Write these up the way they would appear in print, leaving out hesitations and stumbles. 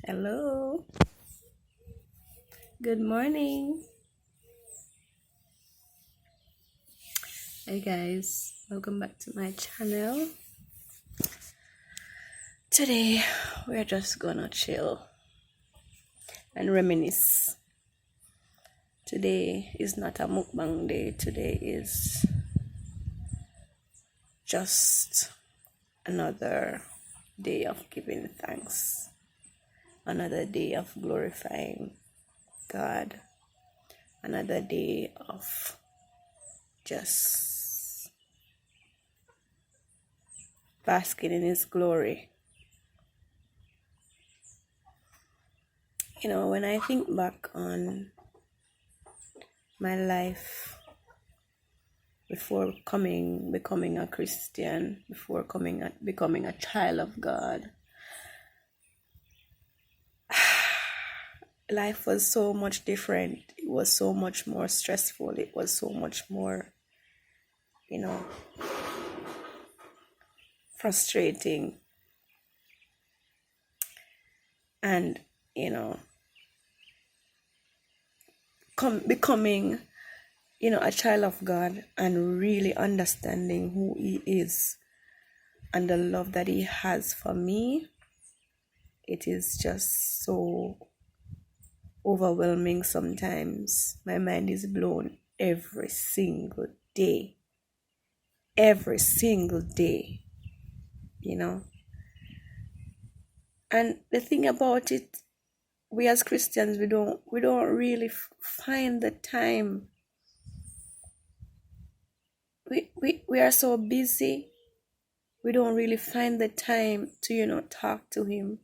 Hello, good morning. Hey guys, welcome back to my channel. Today we're just gonna chill and reminisce. Today is not a mukbang day, today is just another day of giving thanks, another day of glorifying God, another day of just basking in His glory. You know, when I think back on my life before becoming a Christian, before becoming a child of God, life was so much different. It was so much more stressful. It was so much more, frustrating. And, becoming, a child of God and really understanding who He is and the love that He has for me, it is just so overwhelming sometimes. My mind is blown every single day. Every single day, And the thing about it, we as Christians, we don't really find the time. We are so busy. We don't really find the time to, talk to Him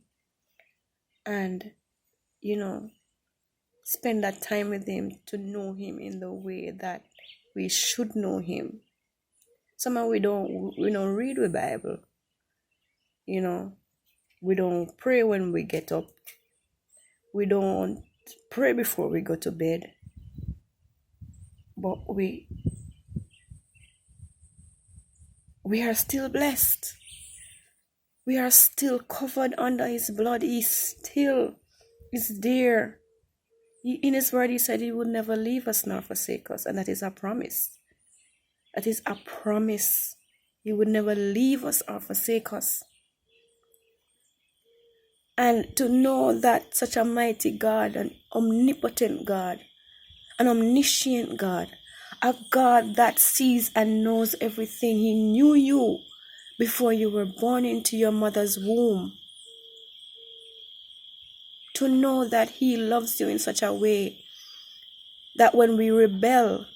and, spend that time with Him, to know Him in the way that we should know Him. Somehow we don't read the Bible. We don't pray when we get up. We don't pray before we go to bed. But we are still blessed. We are still covered under His blood. He still is there. In His word, He said He would never leave us nor forsake us. And that is a promise. That is a promise. He would never leave us or forsake us. And to know that such a mighty God, an omnipotent God, an omniscient God, a God that sees and knows everything. He knew you before you were born into your mother's womb. To know that He loves you in such a way that when we rebel,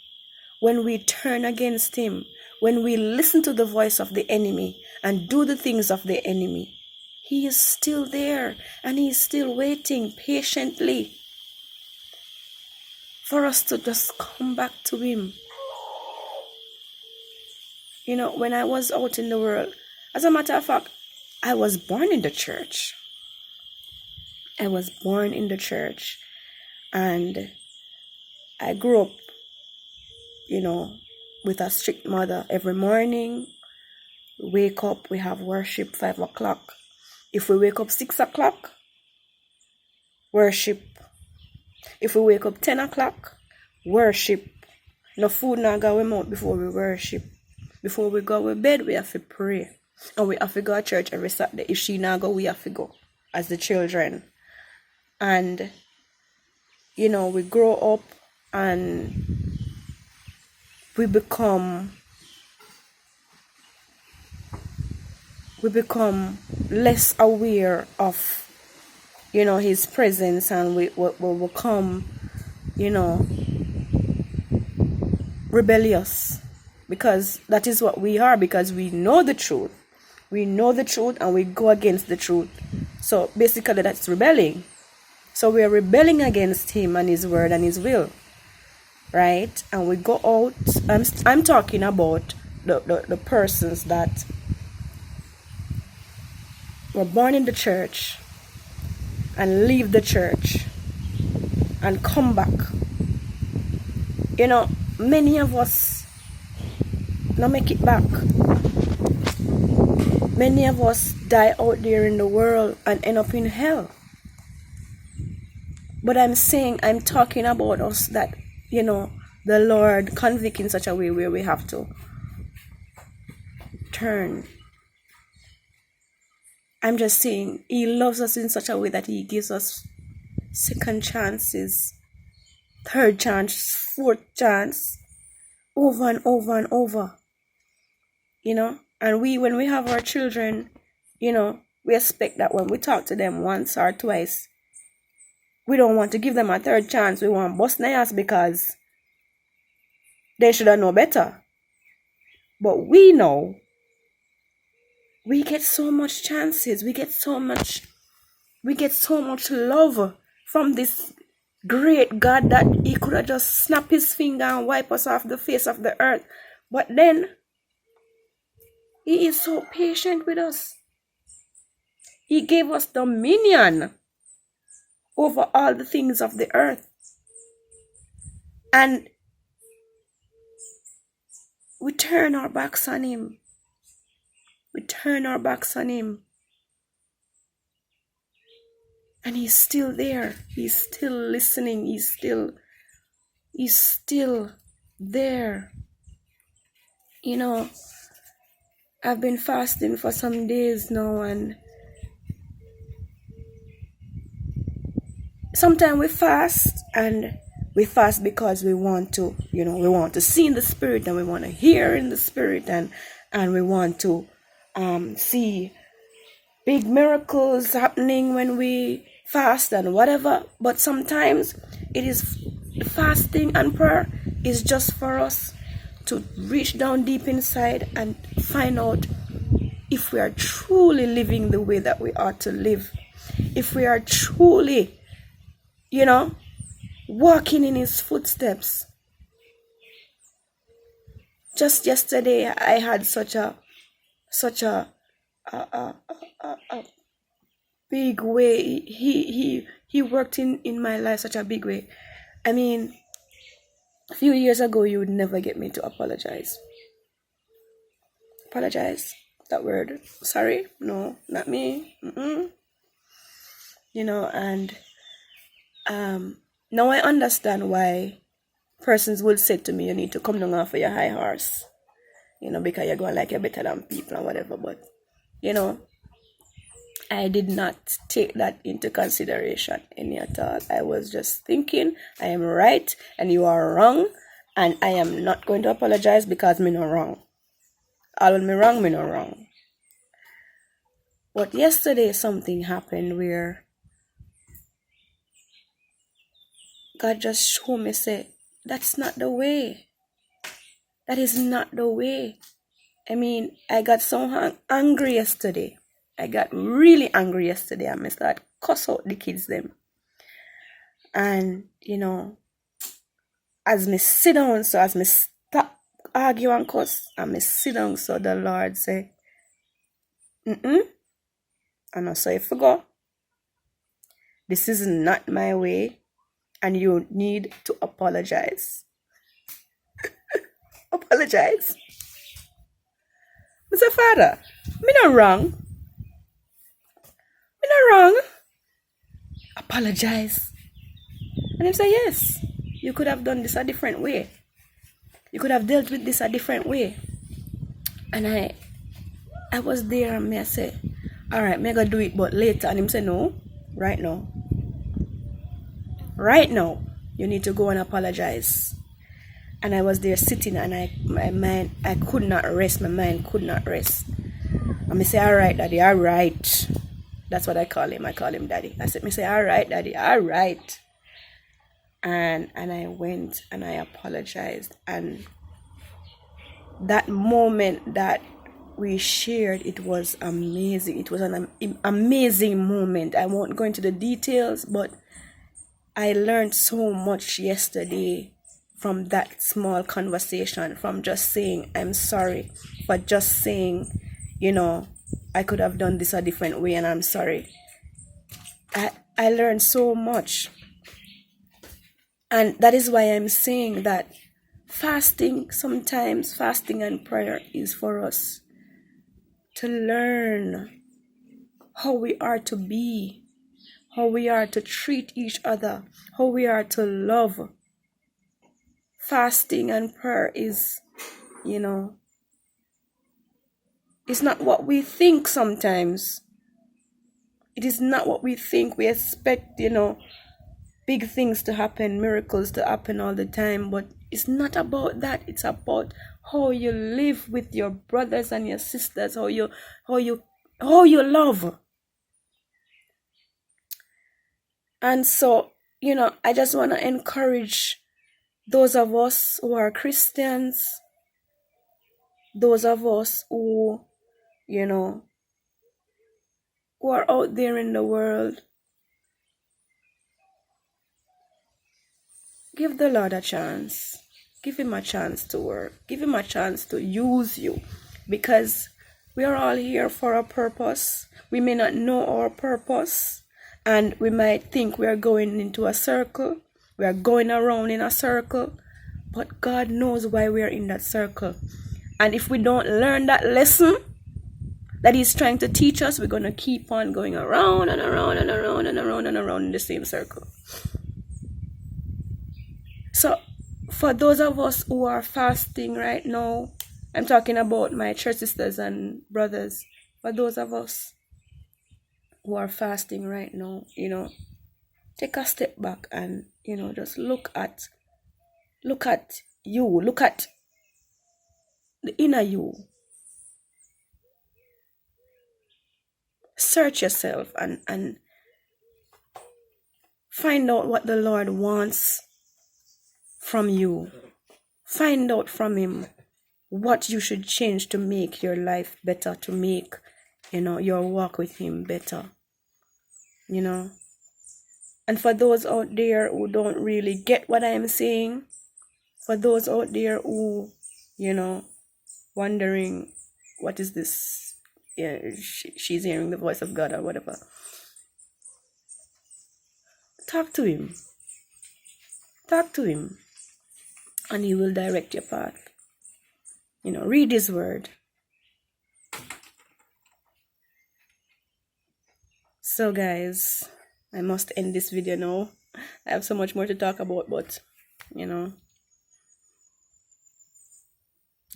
when we turn against Him, when we listen to the voice of the enemy and do the things of the enemy, He is still there and He is still waiting patiently for us to just come back to Him. When I was out in the world, as a matter of fact, I was born in the church. And I grew up, with a strict mother. Every morning, we wake up, we have worship 5 o'clock. If we wake up 6 o'clock, worship. If we wake up 10 o'clock, worship. No food no go in mouth before we worship. Before we go to bed, we have to pray. And we have to go to church every Saturday. If she not go, we have to go as the children. And, we grow up and we become less aware of, His presence, and we become, rebellious, because that is what we are, because we know the truth. We know the truth and we go against the truth. So basically that's rebelling. So we are rebelling against Him and His word and His will. Right? And we go out. I'm talking about the persons that were born in the church and leave the church and come back. Many of us not make it back. Many of us die out there in the world and end up in hell. But I'm talking about us that, the Lord convict in such a way where we have to turn. I'm just saying He loves us in such a way that He gives us second chances, third chance, fourth chance, over and over and over. And when we have our children, we expect that when we talk to them once or twice, we don't want to give them a third chance. We want to bust their ass because they should have known better. But we know we get so much chances. We get so much love from this great God that He could have just snapped His finger and wipe us off the face of the earth. But then He is so patient with us. He gave us dominion over all the things of the earth. And we turn our backs on Him. We turn our backs on Him. And He's still there. He's still listening. He's still there. I've been fasting for some days now, and sometimes we fast because we want to, we want to see in the Spirit, and we want to hear in the Spirit, and we want to see big miracles happening when we fast and whatever. But sometimes it is fasting and prayer is just for us to reach down deep inside and find out if we are truly living the way that we ought to live. If we are truly, walking in His footsteps. Just yesterday, I had such a big way. He worked in my life such a big way. I mean, a few years ago, you would never get me to apologize. Apologize? That word. Sorry? No, not me. And now I understand why persons would say to me, you need to come down off of your high horse. Because you're going like you're better than people and whatever. But, I did not take that into consideration any at all. I was just thinking, I am right and you are wrong, and I am not going to apologize because me no wrong. All when me wrong, me no wrong. But yesterday something happened where God just showed me, say, that's not the way. That is not the way. I mean, I got so angry yesterday. I got really angry yesterday. I started cuss out the kids them. And, as me sit down, so as me stop argue and cuss, and me sit down, so the Lord say, and I say, forgot. This is not my way, and you need to apologize. Apologize. Mr. Father, me not wrong. Me not wrong. Apologize. And he say, yes, you could have done this a different way. You could have dealt with this a different way. And I was there, and I said, all right, me gonna do it, but later. And him say, no, right now. Right now, you need to go and apologize. And I was there sitting, and my mind, I could not rest. My mind could not rest. And I say, all right, Daddy, all right. That's what I call him. I call him Daddy. I said, me say, all right, Daddy, all right. And I went and I apologized. And that moment that we shared, it was amazing. It was an amazing moment. I won't go into the details, but I learned so much yesterday from that small conversation, from just saying, I'm sorry, but just saying, I could have done this a different way, and I'm sorry. I learned so much. And that is why I'm saying that fasting and prayer is for us to learn how we are to be, how we are to treat each other, how we are to love. Fasting and prayer is, it's not what we think sometimes. It is not what we think. We expect, big things to happen, miracles to happen all the time, but it's not about that. It's about how you live with your brothers and your sisters, how you love. And so, I just want to encourage those of us who are Christians, those of us who, who are out there in the world. Give the Lord a chance. Give him a chance to work. Give him a chance to use you, because we are all here for a purpose. We may not know our purpose, and we might think we are going into a circle. We are going around in a circle, but God knows why we are in that circle. And if we don't learn that lesson that he's trying to teach us, we're going to keep on going around and around and around and around and around in the same circle. So for those of us who are fasting right now, I'm talking about my church sisters and brothers. For those of us who are fasting right now, take a step back and, just look at you, look at the inner you. Search yourself and find out what the Lord wants from you. Find out from him what you should change to make your life better, to make, your walk with him better. And for those out there who don't really get what I'm saying, for those out there who, wondering, what is this? Yeah, she's hearing the voice of God or whatever. Talk to him. Talk to him. And he will direct your path. Read his word. So guys, I must end this video now. I have so much more to talk about, but, there's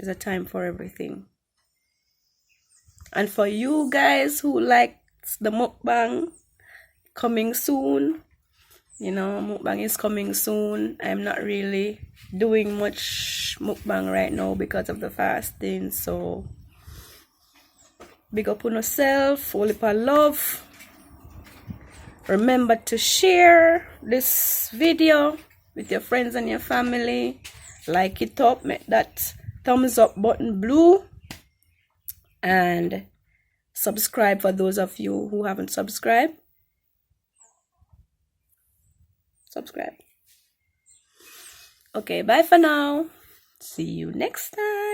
a time for everything. And for you guys who likes the mukbang coming soon, mukbang is coming soon. I'm not really doing much mukbang right now because of the fasting. So big up on yourself, whole heap of love. Remember to share this video with your friends and your family. Like it up, make that thumbs up button blue. And subscribe for those of you who haven't subscribed. Subscribe. Okay, bye for now. See you next time.